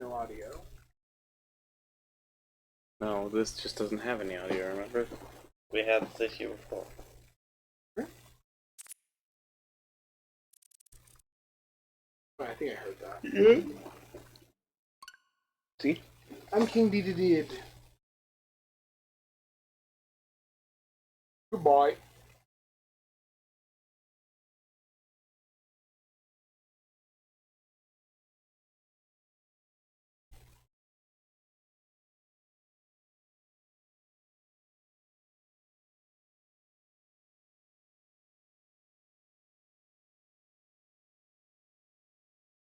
No audio. No, this just doesn't have any audio, remember? We had this issue before. Oh, I think I heard that. Yeah. See? I'm King Dedede. Goodbye.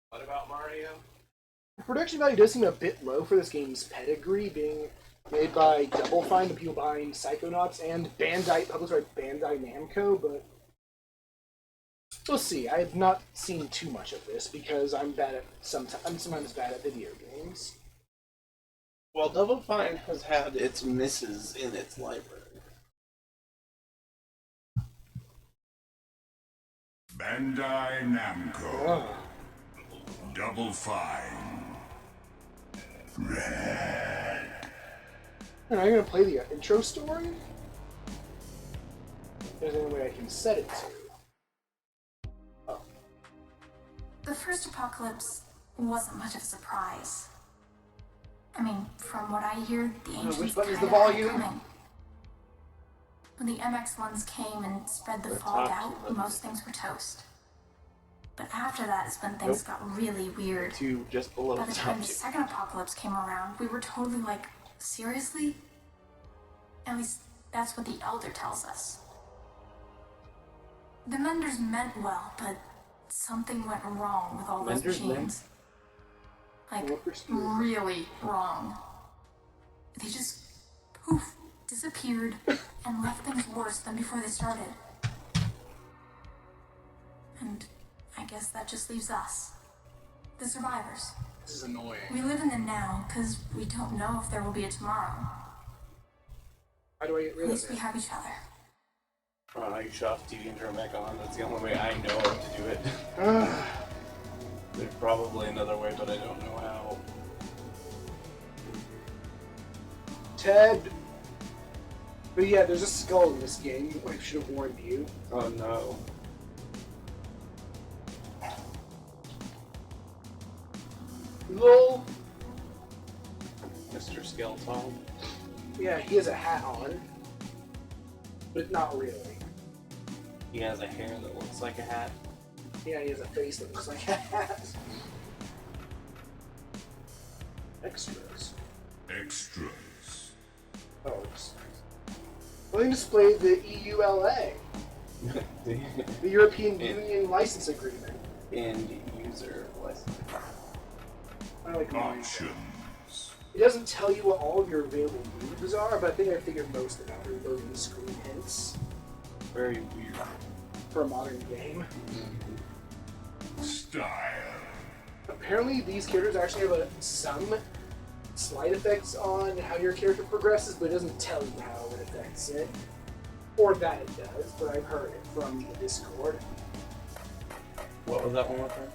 What about Mario? The production value does seem a bit low for this game's pedigree, being made by Double Fine, the people behind Psychonauts, and Bandai, published by Bandai Namco, but we'll see. I have not seen too much of this because I'm sometimes bad at video games. Well, Double Fine has had its misses in its library. Bandai Namco. Ugh. Double Fine. RAD. And I'm gonna play the intro story. If there's any way I can set it to. Oh. The first apocalypse wasn't much of a surprise. I mean, from what I hear, the ancients which button is the kinda had it volume? coming. When the MX ones came and spread the fog out, most things were toast. But after that is when things got really weird. To just below By the time the top. second apocalypse came around, we were totally like, seriously? At least that's what the Elder tells us. The Menders meant well, but something went wrong with all those Menders machines. Like, really wrong. They just, poof, disappeared and left things worse than before they started. And I guess that just leaves us, the survivors. This is annoying. We live in the now, because we don't know if there will be a tomorrow. How do I get At rid of least we it? have each other. You shut off TV and turn it back on. That's the only way I know how to do it. There's probably another way, but I don't know how. Ted. But yeah, there's a skull in this game. I should have warned you. Oh no. Lol. Mr. Skeleton. Yeah, he has a hat on. But not really. He has a hair that looks like a hat. Yeah, he has a face that looks like a hat. Extras. Extras. Oh, it's... Well, they displayed the EULA, the European Union License Agreement. And user license. I like mine. Options. It doesn't tell you what all of your available moves are, but I think I figured most of them are loading screen hints Very weird. for a modern game. Style. Apparently, these characters actually have some slight effects on how your character progresses, but it doesn't tell you how it affects it. Or that it does, but I've heard it from the Discord. What was that one more time?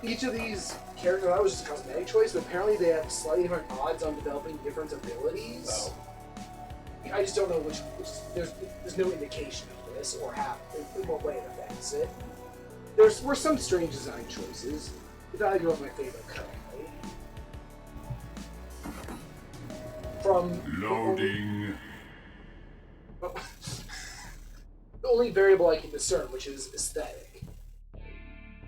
Each of these characters, that was just a cosmetic choice, but apparently they have slightly different odds on developing different abilities. Oh. I just don't know which there's no indication of this or how, in what way it affects it. There were some strange design choices. The Value was my favorite currently. From Loading. the only variable I can discern, which is aesthetic.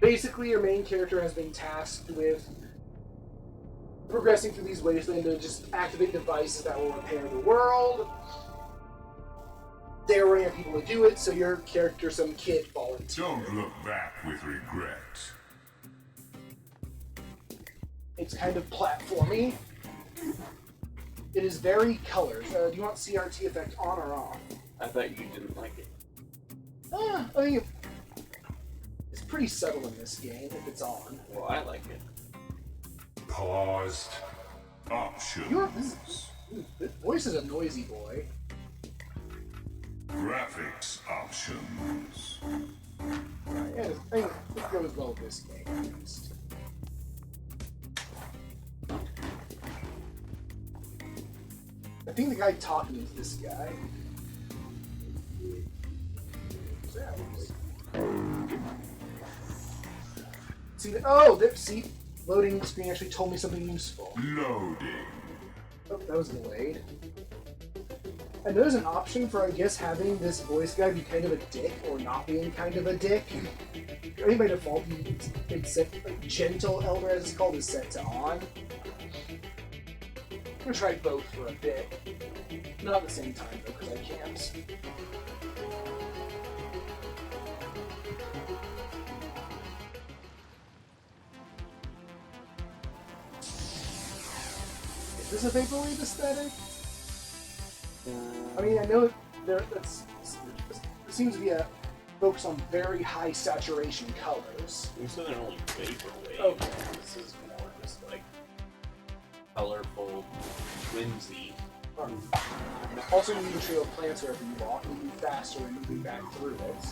Basically, your main character has been tasked with progressing through these wastelands to just activate devices that will repair the world. They're running out of people to do it, so your character, some kid, volunteers. Don't look back with regret. It's kind of platformy. It is very colored. Do you want CRT effect on or off? I thought you didn't like it. I think it's pretty subtle in this game if it's on. Well, I like it. Paused. Options. The voice is a noisy boy. Graphics options. Yeah, I think it goes well with this game at least. I think the guy talking is this guy. See, see, loading screen actually told me something useful. Loading. Oh, that was delayed. And there's an option for, I guess, having this voice guy be kind of a dick or not being kind of a dick. I think by default, it's set, like, gentle elder, as it's called, is set to on. I'm gonna try both for a bit. Not at the same time, though, because I can't. Is this a vaporwave aesthetic? I mean, I know there seems to be a focus on very high saturation colors. You said they're only vaporwave. Okay. This is more just like colorful, whimsy. Also, you can trail plants wherever you walk, moving faster and moving back through it.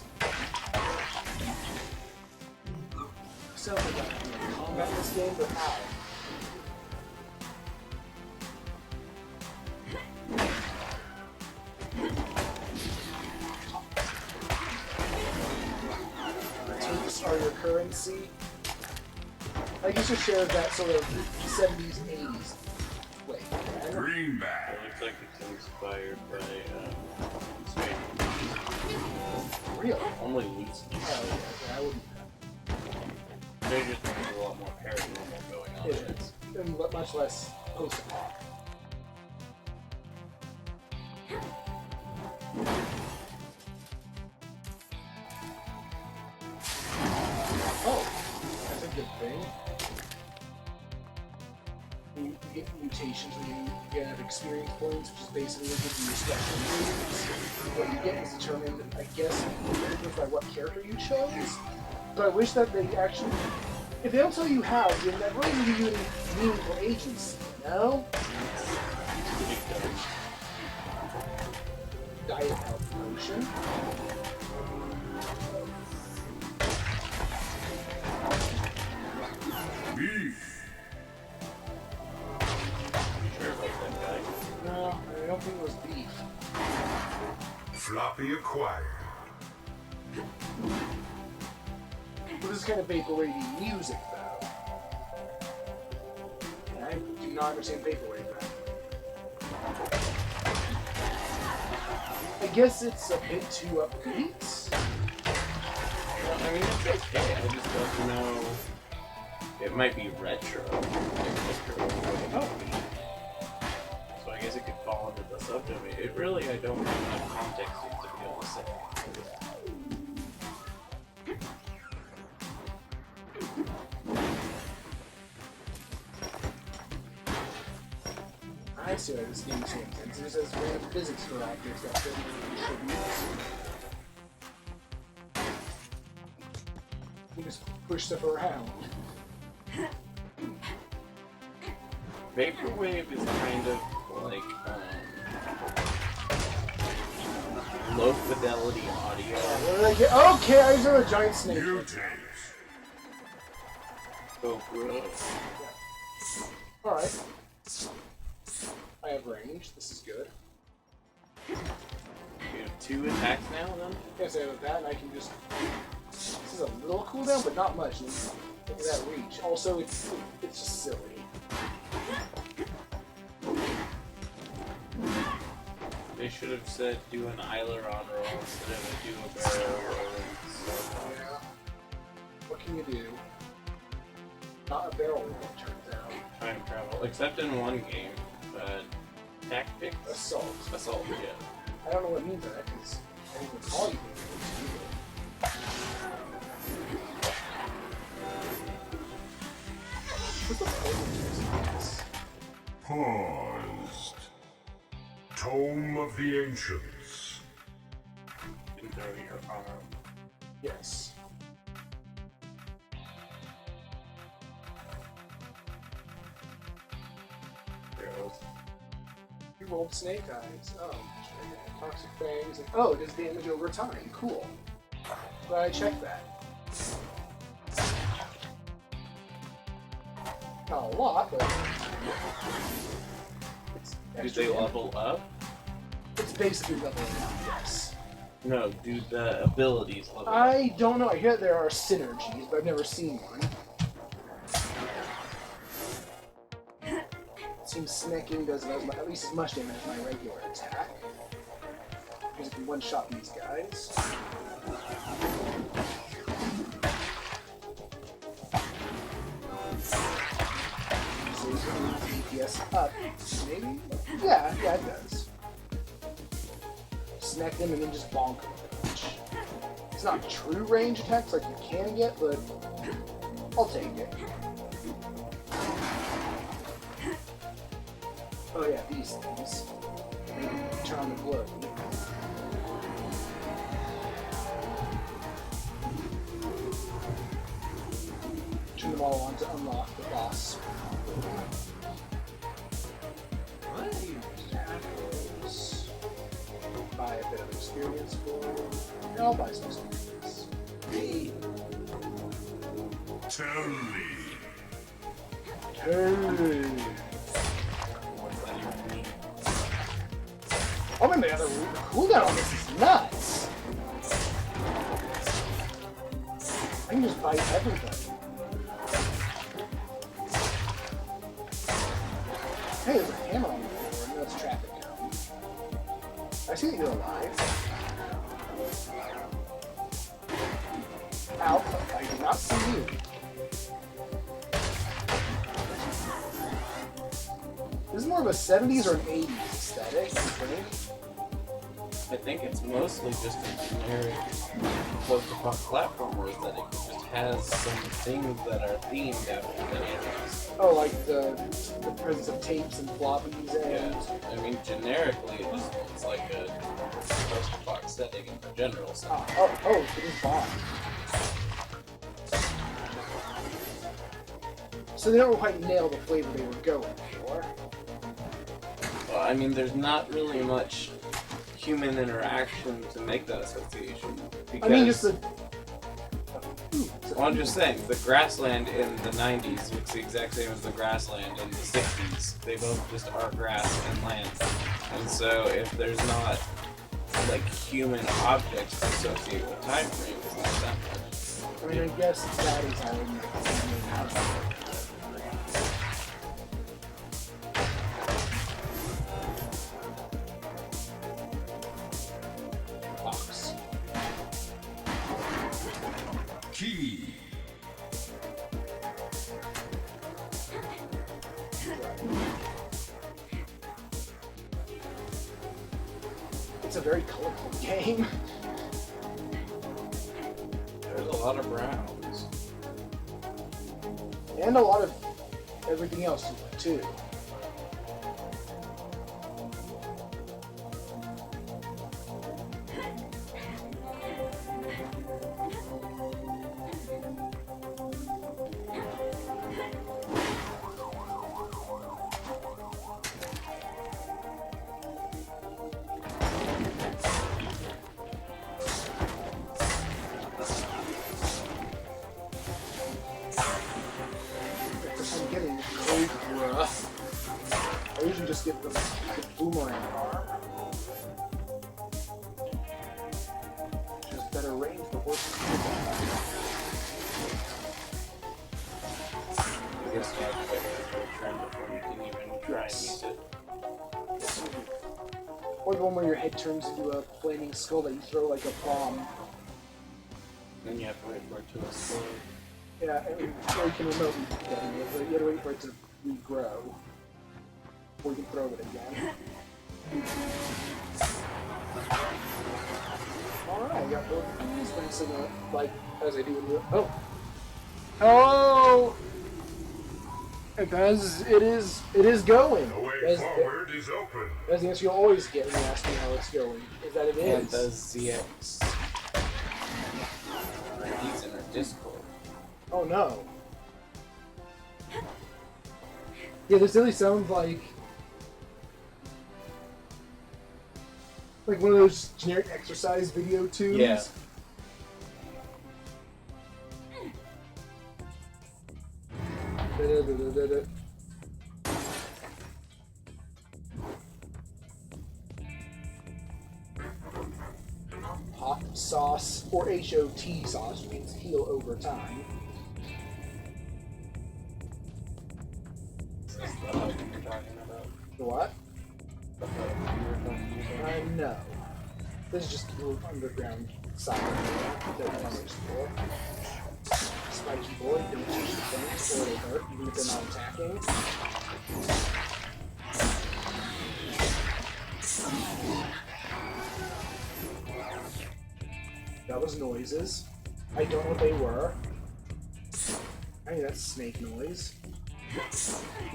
Sounds like I'm combat in this game, but how? Are your currency. I guess you share that sort of 70s, 80s way. Greenback. It looks like it's inspired by Spain. Really? Only least. Oh, yeah, I wouldn't. There just there's a lot more paranormal going on. It is. And much less post-apoc. Oh, that's a good thing. You get mutations when you get experience points, which is basically what gives you special moves. What you get is determined, I guess, by what character you chose. But I wish that they actually, if they don't tell you how, then that really doesn't give you any meaningful agency, you know? Diet health potion. Beef. You sure about that guy? No, I don't think it was beef. Floppy acquired. But this is kind of vaporwave music, though. And I do not understand vaporwave rap. I guess it's a bit too upbeat. Well, I mean, it's okay. I just don't know. It might be retro. Oh. So I guess it could fall into the subdomain. It really, I don't have enough context to be able to say. I see why this game is so intense. It just has random physics for actors that fit you just push stuff around. Vaporwave is kind of like low fidelity audio. What did I get? Okay, I saw a giant snake. Mutate. So gross. Alright. I have range. This is good. You have 2 attacks now then? Yes, I have that, and I can just. This is a little cooldown, but not much. Look at that reach. Also, it's just silly. They should have said do an aileron roll instead of a do a barrel roll. Yeah. What can you do? Not a barrel roll, it turns out. Time travel, except in one game. Tactics? Assault. Assault, yeah. I don't know what it means by that, because I didn't recall you being able to do it. What's the point of this? Paused. Tome of the Ancients. You can throw your arm. Yes. Arrows. You rolled snake eyes. Oh, toxic fangs. And, oh, it does damage over time. Cool. Glad I checked that. Not a lot, but Do extra they damage. level up? It's basically leveling up, yes. No, do the abilities level up? I don't know. I hear there are synergies, but I've never seen one. It seems snacking does at least as much damage as my regular attack. Because it can one-shot these guys. So he's going to DPS up. Maybe? Yeah, it does. Snack them and then just bonk them a bunch. It's not true range attacks like you can get, but I'll take it. Oh yeah, these things. Turn on the glow. Turn them all on to unlock the boss. Buy a bit of experience for. And I'll buy some experience. Tell Hey. What's that even mean? Oh man, the cooldown on this is nuts. I can just bite everything. Hey, there's a hammer on the floor. No, it's traffic now. I see that you're alive. Ow, I do not see you. This is more of a 70s or an 80s aesthetic, I think. I think it's mostly just a generic post-apoc platformer that it just has some things that are themed after the enemies. Oh, like the presence of tapes and floppies and... Yeah, I mean, generically, it just looks like a post-apoc setting in the general sense. Oh, it is Bond. So they don't quite nail the flavor they were going for. Well, I mean, there's not really much human interaction to make that association. Because, I mean, just the... well, I'm just saying, the grassland in the 90s looks the exact same as the grassland in the 60s. They both just are grass and land. And so if there's not, like, human objects to associate with time frames, it's not that much. I mean, I guess that is how it makes box. key. It's a very colorful game. There's a lot of browns. And a lot of everything else to it, too. I'm getting Cobra. I usually just get the boomerang arm. Just better range for horses. I guess you have to wait for it to turn before you can even try and use it. Or the one where your head turns into a flaming skull that you throw like a bomb. Then you have to wait for it to explode. Yeah, I mean, or you can remotely detonate it, but you gotta wait for it to regrow before you can throw it again. Alright, I got both of these. Thanks to the, like, as I do with the... Oh! Oh! It is going! The way That's forward is open. that's the answer you'll always get when you ask me how it's going, is that it And is. does ZX he's in our Discord. Oh no. Yeah, this really sounds like one of those generic exercise video tunes. Yeah. sauce, or HOT sauce, which means heal over time. Is that the hub you're talking about? The what? The hub you were talking about? No. This is just a little underground side that we want to explore. Spiky boy, don't touch the things or they hurt, even if they're not attacking. That was noises. I don't know what they were. I think that's snake noise.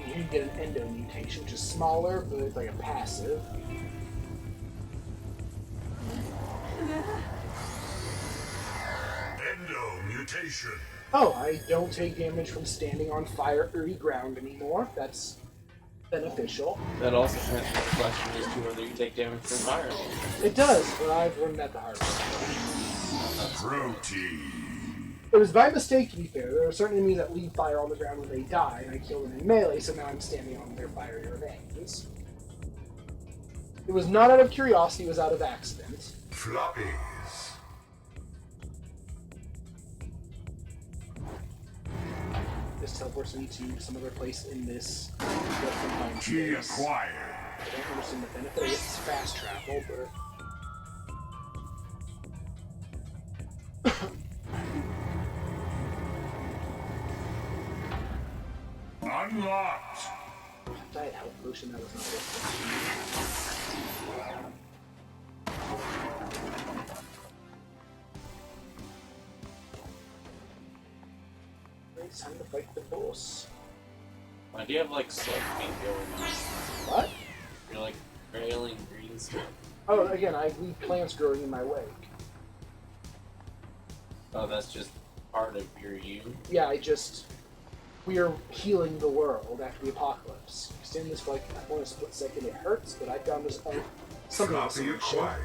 You can get an endo mutation, which is smaller, but it's like a passive. Endo mutation. Oh, I don't take damage from standing on fiery ground anymore. That's beneficial. That also answers the question as to whether you take damage from fire. It does, but I've learned that the hard way. Protein. It was by mistake, to be fair. There are certain enemies that leave fire on the ground when they die, and I kill them in melee, so now I'm standing on their fiery remains. It was not out of curiosity, it was out of accident. Floppies. This teleports me to some other place in this Key space. acquired. I don't understand the benefit. I guess it's fast travel, but... Unlocked. Diet health potion, that was not it. It's time to fight the boss. Why do you have like slug feet going on? What? You're like trailing green stuff. Oh, again, I leave plants growing in my wake. Oh, that's just part of your you. Yeah, we are healing the world after the apocalypse. Stand this for like more than a split second, it hurts, but I found this something of a Floppy solution. acquired.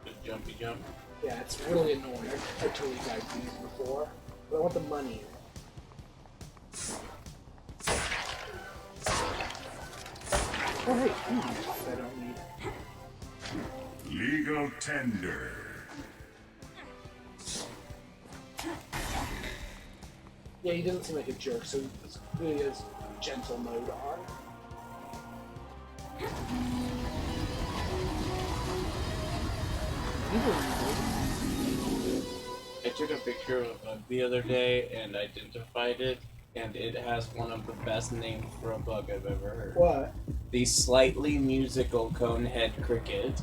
Good jumpy jump. Yeah, it's really annoying. I totally died these before, but I want the money. Oh hey, I don't need. Legal tender. Yeah, he doesn't seem like a jerk, so he really has gentle mode on. I took a picture of a bug the other day and identified it, and it has one of the best names for a bug I've ever heard. What? The slightly musical conehead cricket.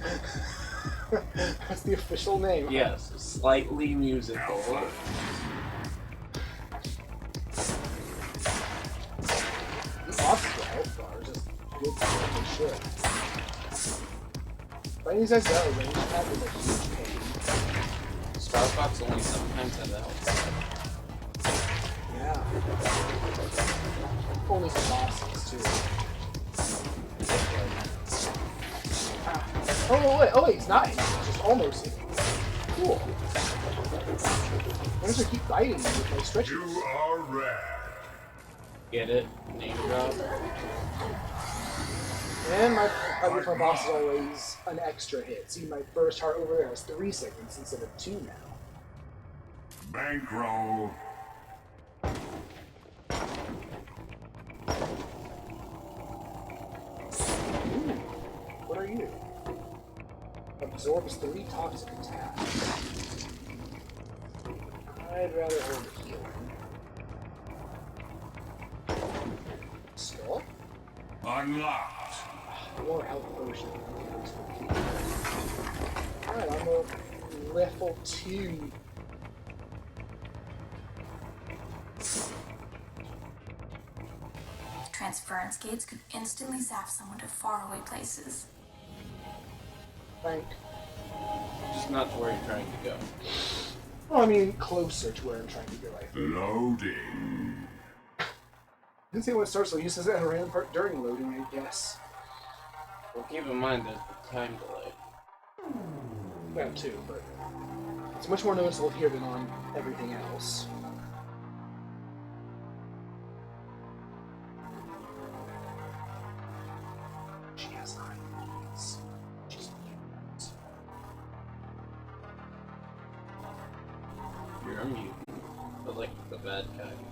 That's the official name. Yes, slightly musical. The bosses with health bars just good fucking shit. Fighting these guys that range attack is a huge pain. Star Fox only sometimes has that. Yeah. Only for bosses too. Ah. Oh wait, it's not hitting. It's just almost hitting. Cool. I'm just gonna keep biting me with my stretches. You are RAD. Get it? Name drop. And my target for my boss is always an extra hit. See, my first heart over there has 3 seconds instead of 2 now. Bankroll. Ooh, what are you? Absorbs 3 toxic attacks. I'd rather hold healing. Skull? Unlocked. More health potion. Alright, I'm a level 2. Transference gates could instantly zap someone to faraway places. Thank. Just not to where you're trying to go. Well, I mean, closer to where I'm trying to go, I think. Loading. Didn't say when it starts, so he says it at a random part during loading, I guess. Well, keep in mind there's the time delay. That too, but it's much more noticeable here than on everything else. She has eyes. She's cute. You're a mutant. But like the bad kind.